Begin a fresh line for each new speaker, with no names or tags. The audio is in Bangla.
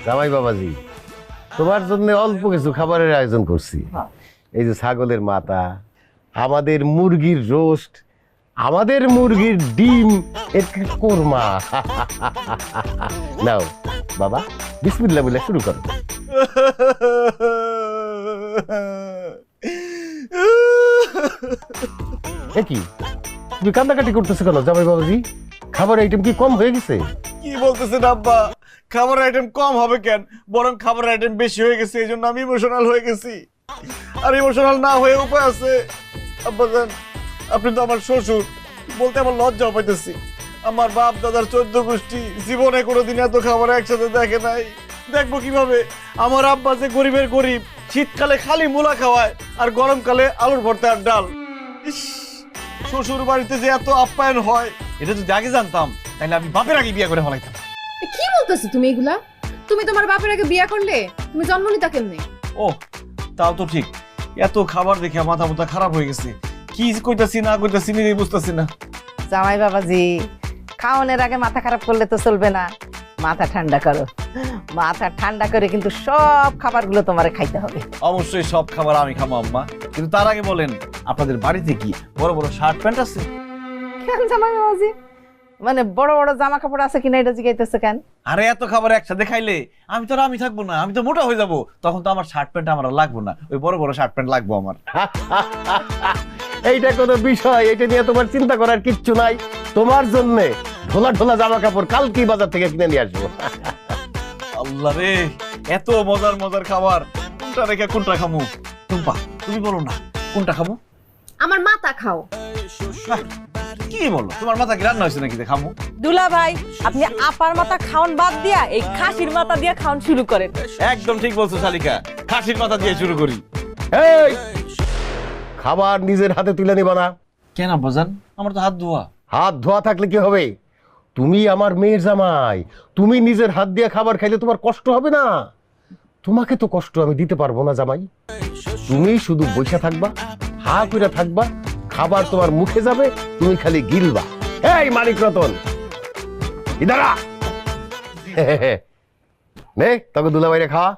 জামাই বাবাজি, তোমার জন্য অল্প কিছু খাবারের আয়োজন করছি। এই যে ছাগলের মাথা, আমাদের মুরগির রোস্ট, আমাদের মুরগির ডিম, একটু কোরমা। নাও বাবা, বিসমিল্লাহ বলে শুরু করো। এ কি, তুমি কান্দাকাটি করতেছো কেন জামাই বাবাজি? খাবার আইটেম কি কম হয়ে গেছে?
কি বলতেছেন আব্বা? খাবার আইটেম কম হবে কেন, বরং খাবার আইটেম বেশি হয়ে গেছে, এই জন্য আমি ইমোশনাল হয়ে গেছি। আর ইমোশনাল না হয়ে উপায় আছে? আব্বাজান, আপনি তো আমার শ্বশুর, বলতে আমার লজ্জাও পাইতেছি। আমার বাপ দাদার 14 গোষ্ঠী জীবনে কোনোদিন এত খাবার একসাথে দেখে নাই। দেখবো কিভাবে? আমার আব্বা যে গরিবের গরিব, শীতকালে খালি মূলা খাওয়ায় আর গরমকালে আলুর ভর্তা আর ডাল। ইস, শ্বশুর বাড়িতে যে এত আপ্যায়ন হয়, এটা যদি আগে জানতাম তাহলে আমি বাপের আগে বিয়ে করে ফেলাইতাম।
কি বলতেছো তুমি এগুলা? তুমি তোমার বাপের আগে বিয়া করলে, তুমি জন্ম নিতা কেমনে?
ও, তাও তো ঠিক। এত খাবার দেখে মাথা মুথা খারাপ হয়ে গেছে, কি কইতাছি না কইতাছি নিজেই বুঝতেছি না।
জামাই বাবাজি, খাওয়ানোর আগে মাথা খারাপ করলে তো চলবে না, মাথা ঠান্ডা করো। মাথা ঠান্ডা করে কিন্তু সব খাবারগুলো তোমারে খাইতে হবে।
অবশ্যই সব খাবার আমি খাবো আম্মা, কিন্তু তার আগে বলেন আপনাদের বাড়িতে কি বড় বড় শার্ট প্যান্ট আছে?
কেন জামাই বাবাজি, মানে বড় বড় জামা কাপড় আছে কিনা এটা জিজ্ঞাইতেছে কেন?
আরে এত খাবার একসাথে খাইলে আমি তো আর আমি থাকবো না, আমি তো মোটা হয়ে যাব। তখন তো আমার শার্ট প্যান্ট আমার আর লাগবো না, ওই বড় বড় শার্ট প্যান্ট লাগবো আমার।
এইটা কোনো বিষয়? এটা নিয়ে তোমার চিন্তা করার কিচ্ছু নাই। তোমার জন্য ঢোলা ঢোলা জামা কাপড় কালকেই বাজার থেকে কিনে নিয়ে আসবো।
আল্লাহ রে, এত মজার মজার খাবার, কোনটা রেখে কোনটা খামু? টুম্পা, তুমি বলো না কোনটা খামু?
আমার মাথা খাও।
আহ, কি বলো, তোমার মাথা কি রান্না হয়েছে নাকি যে খামু?
দুলা ভাই, আপনি আপার মাথা খাওন বাদ দিয়া এই খাসির মাথা দিয়া খাওন শুরু করেন।
একদম ঠিক বলছো শালিকা, খাসির মাথা দিয়ে শুরু করি।
এই, খাবার নিজের হাতে তুলে নিবা না।
কেন আব্বাজান, আমার তো হাত ধোয়া।
হাত ধোয়া থাকলে কি হবে? তুমি আমার মেয়ের জামাই, তুমি নিজের হাত দিয়ে খাবার খাইলে তোমার কষ্ট হবে না? তোমাকে তো কষ্ট আমি দিতে পারবো না জামাই। তুমি শুধু বসে থাকবা, হা করে থাকবা, খাবার তোমার মুখে যাবে, তুমি খালি গিলবা। এই মানিক রতন, ইদারা নে তোকে দুলাভাইরে খাওয়া।